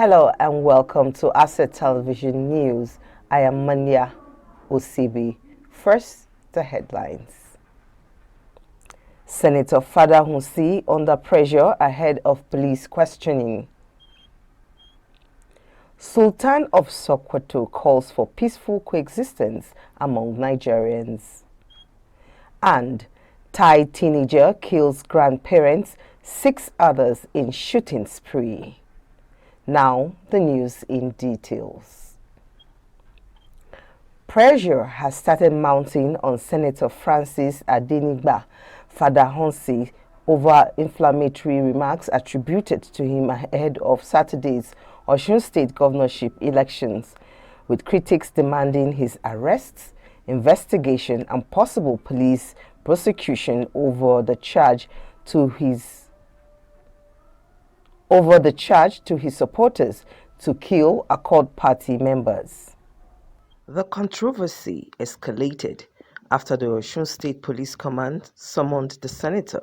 Hello and welcome to Asset Television News. I am Manya Osibi. First, the headlines. Senator Fadahunsi under pressure ahead of police questioning. Sultan of Sokoto calls for peaceful coexistence among Nigerians. And Thai teenager kills grandparents, 6 others in shooting spree. Now, the news in details. Pressure has started mounting on Senator Francis Adenigba Fadahunsi over inflammatory remarks attributed to him ahead of Saturday's Osun State governorship elections, with critics demanding his arrest, investigation, and possible police prosecution over the charge to his supporters to kill Accord Party members. The controversy escalated after the Osun State Police Command summoned the senator,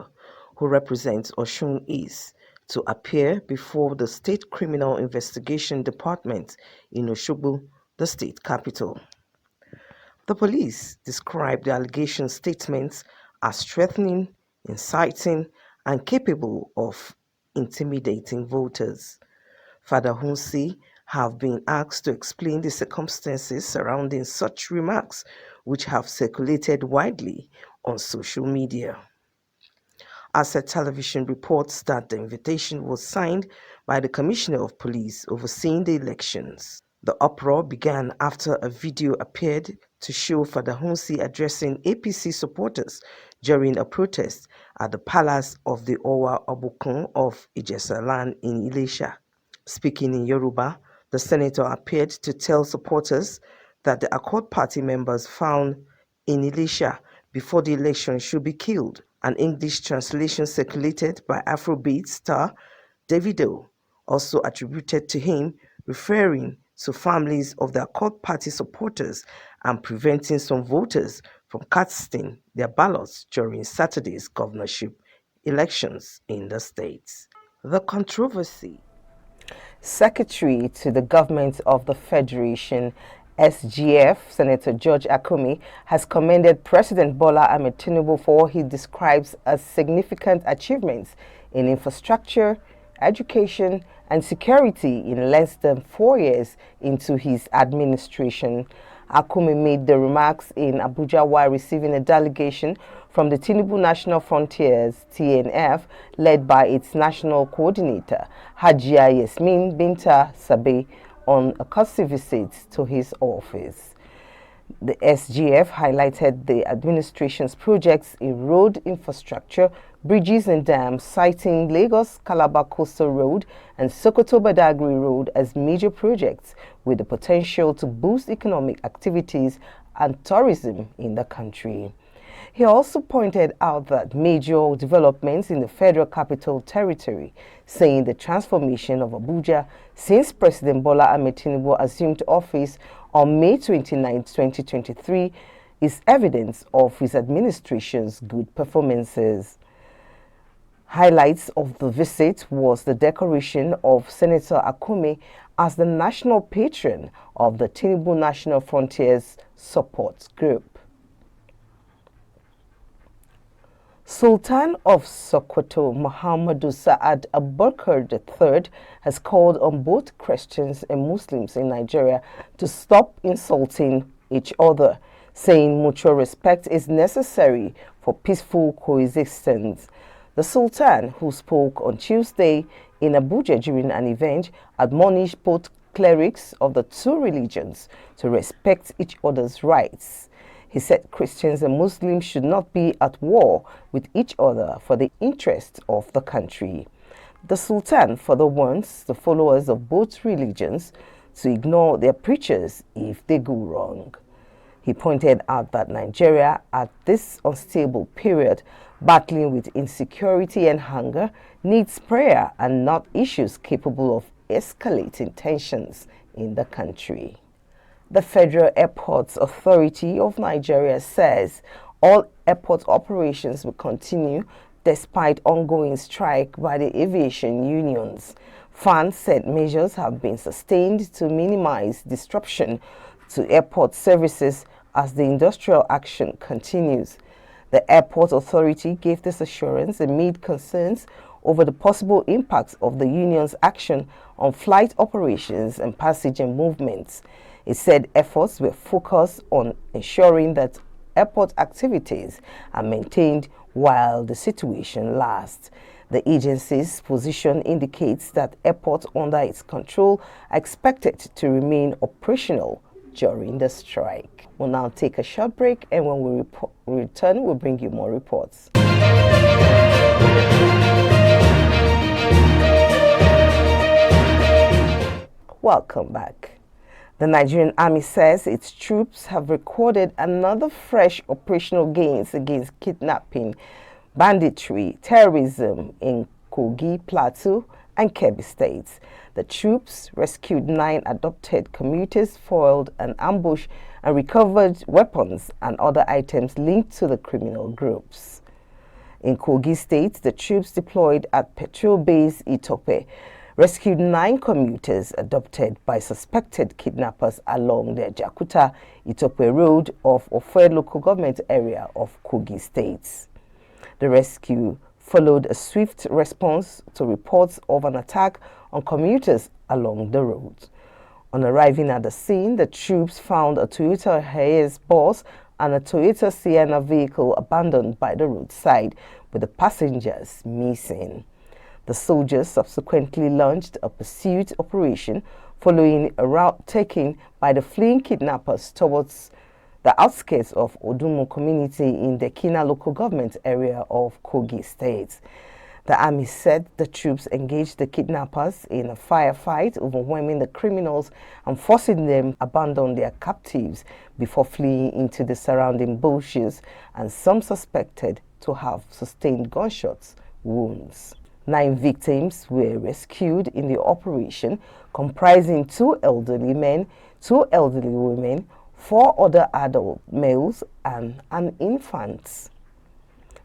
who represents Osun East, to appear before the State Criminal Investigation Department in Osogbo, the state capital. The police described the allegation statements as threatening, inciting, and capable of intimidating voters. Fadahunsi have been asked to explain the circumstances surrounding such remarks, which have circulated widely on social media. Asset Television reports that the invitation was signed by the Commissioner of Police overseeing the elections. The uproar began after a video appeared to show Fadahunsi addressing APC supporters during a protest at the palace of the Owa Obokun of Ijesaland in Ilesha. Speaking in Yoruba, the senator appeared to tell supporters that the Accord Party members found in Ilesha before the election should be killed. An English translation circulated by Afrobeat star Davido also attributed to him, referring to families of the Accord Party supporters and preventing some voters from casting their ballots during Saturday's governorship elections in the states. The controversy. Secretary to the Government of the Federation, SGF, Senator George Akume, has commended President Bola Ahmed Tinubu for what he describes as significant achievements in infrastructure, education, and security in less than 4 years into his administration. Akume made the remarks in Abuja while receiving a delegation from the Tinubu National Frontiers (TNF), led by its national coordinator, Hajia Yasmin Binta Sabe, on a courtesy visit to his office. The SGF highlighted the administration's projects in road infrastructure, bridges and dams, citing Lagos-Calabar Coastal Road and Sokoto-Badagry Road as major projects with the potential to boost economic activities and tourism in the country. He also pointed out that major developments in the Federal Capital Territory, saying the transformation of Abuja since President Bola Ahmed Tinubu assumed office on May 29, 2023, is evidence of his administration's good performances. Highlights of the visit was the decoration of Senator Akume as the national patron of the Tinubu National Frontiers Support Group. Sultan of Sokoto, Muhammadu Sa'ad Abubakar III, has called on both Christians and Muslims in Nigeria to stop insulting each other, saying mutual respect is necessary for peaceful coexistence. The Sultan, who spoke on Tuesday in Abuja during an event, admonished both clerics of the two religions to respect each other's rights. He said Christians and Muslims should not be at war with each other for the interest of the country. The Sultan further warns the followers of both religions to ignore their preachers if they go wrong. He pointed out that Nigeria, at this unstable period, battling with insecurity and hunger, needs prayer and not issues capable of escalating tensions in the country. The Federal Airports Authority of Nigeria says all airport operations will continue despite ongoing strike by the aviation unions. FAN said measures have been sustained to minimize disruption to airport services as the industrial action continues. The airport authority gave this assurance amid concerns over the possible impacts of the union's action on flight operations and passenger movements. It said efforts were focused on ensuring that airport activities are maintained while the situation lasts. The agency's position indicates that airports under its control are expected to remain operational during the strike. We'll now take a short break, and when we return, we'll bring you more reports. Welcome back. The Nigerian Army says its troops have recorded another fresh operational gains against kidnapping, banditry, terrorism in Kogi, Plateau, and Kebbi states. The troops rescued 9 adopted commuters, foiled an ambush, and recovered weapons and other items linked to the criminal groups. In Kogi State, the troops deployed at Petrol Base Itope rescued 9 commuters adopted by suspected kidnappers along the Jakuta-Itope Road of Ofe local government area of Kogi State. The rescue followed a swift response to reports of an attack on commuters along the road. On arriving at the scene, the troops found a Toyota Hiace bus and a Toyota Sienna vehicle abandoned by the roadside, with the passengers missing. The soldiers subsequently launched a pursuit operation following a route taken by the fleeing kidnappers towards the outskirts of Odumo community in the Kina local government area of Kogi State. The army said the troops engaged the kidnappers in a firefight, overwhelming the criminals and forcing them to abandon their captives before fleeing into the surrounding bushes, and some suspected to have sustained gunshots wounds. 9 victims were rescued in the operation, comprising 2 elderly men, 2 elderly women, 4 other adult males, and an infant.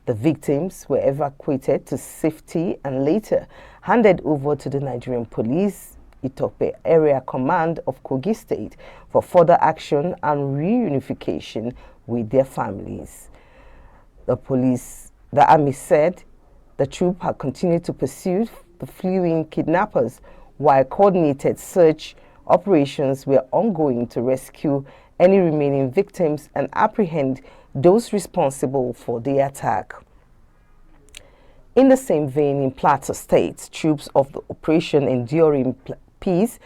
The victims were evacuated to safety and later handed over to the Nigerian Police Itope Area Command of Kogi State for further action and reunification with their families. The army said the troop had continued to pursue the fleeing kidnappers while coordinated search operations were ongoing to rescue any remaining victims and apprehend those responsible for the attack. In the same vein, in Plateau State, troops of the Operation Enduring Peace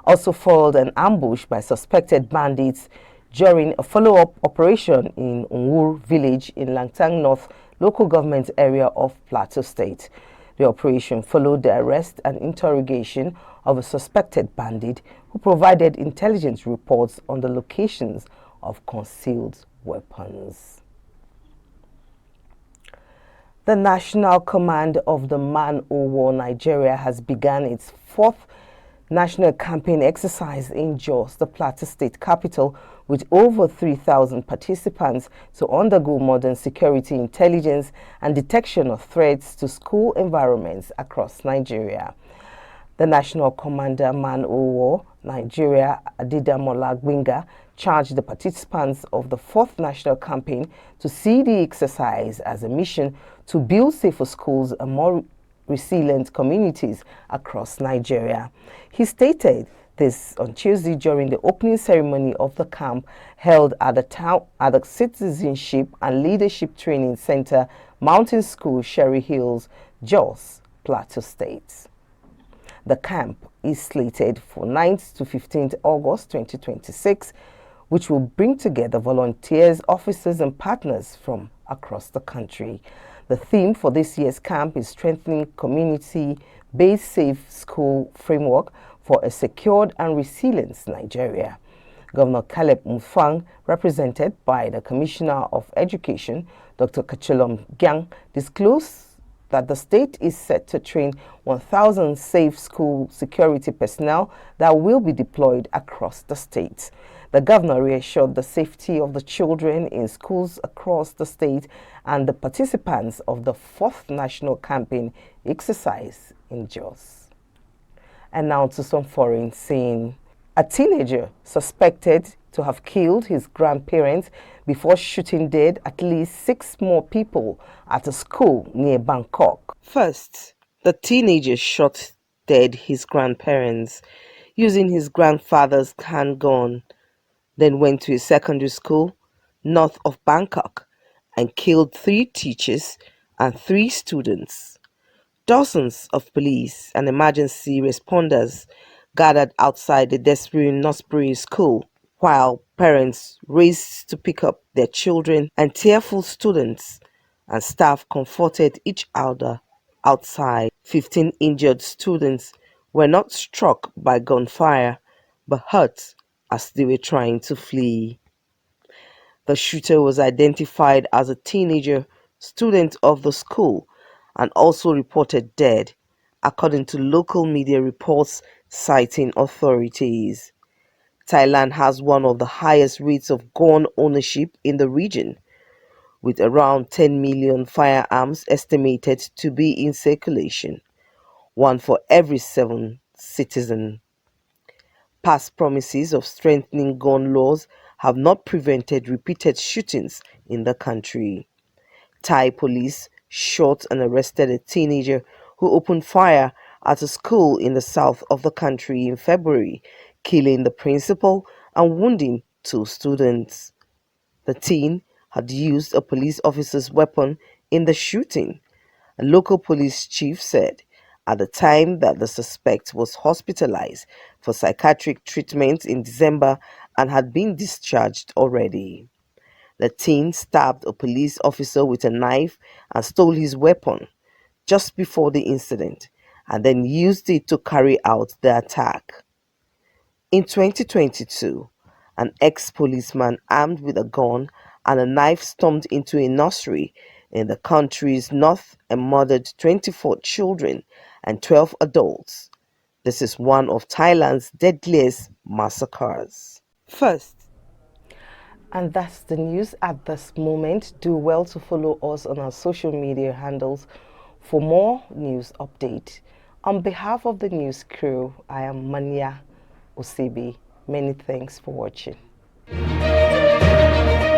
also foiled an ambush by suspected bandits during a follow-up operation in Unwur village in Langtang North local government area of Plateau State. The operation followed the arrest and interrogation of a suspected bandit who provided intelligence reports on the locations of concealed weapons. The National Command of the Man O' War Nigeria has begun its 4th national campaign exercise in Jos, the Plateau State capital, with over 3,000 participants to undergo modern security intelligence and detection of threats to school environments across Nigeria. The National Commander Man O' War Nigeria, Adidamola Gwinga, charged the participants of the 4th national campaign to see the exercise as a mission to build safer schools and more resilient communities across Nigeria. He stated this on Tuesday during the opening ceremony of the camp held at the Citizenship and Leadership Training Center, Mountain School, Sherry Hills, Jos, Plateau State. The camp is slated for 9th to 15th August 2026, which will bring together volunteers, officers, and partners from across the country. The theme for this year's camp is strengthening community-based safe school framework for a secured and resilient Nigeria. Governor Caleb Mufang, represented by the Commissioner of Education, Dr. Kacholom Gyang, disclosed that the state is set to train 1,000 safe school security personnel that will be deployed across the state. The governor reassured the safety of the children in schools across the state and the participants of the 4th national campaign exercise in Jos. and now to some foreign scene. A teenager suspected to have killed his grandparents before shooting dead at least 6 more people at a school near Bangkok. First, the teenager shot dead his grandparents using his grandfather's handgun, then went to a secondary school north of Bangkok and killed 3 teachers and 3 students. Dozens of police and emergency responders gathered outside the Desperate Nursery School while parents raced to pick up their children and tearful students and staff comforted each other outside. 15 injured students were not struck by gunfire but hurt as they were trying to flee. The shooter was identified as a teenager student of the school and also reported dead, according to local media reports citing authorities. Thailand has one of the highest rates of gun ownership in the region, with around 10 million firearms estimated to be in circulation, one for every 7 citizens. Past promises of strengthening gun laws have not prevented repeated shootings in the country. Thai police shot and arrested a teenager who opened fire at a school in the south of the country in February, killing the principal and wounding 2 students. The teen had used a police officer's weapon in the shooting, a local police chief said at the time that the suspect was hospitalized for psychiatric treatment in December and had been discharged already. The teen stabbed a police officer with a knife and stole his weapon just before the incident and then used it to carry out the attack. In 2022, an ex-policeman armed with a gun and a knife stormed into a nursery in the country's north and murdered 24 children and 12 adults. This is one of Thailand's deadliest massacres. First, and that's the news at this moment. Do well to follow us on our social media handles for more news update. On behalf of the news crew, I am Manya Osibi. Many thanks for watching.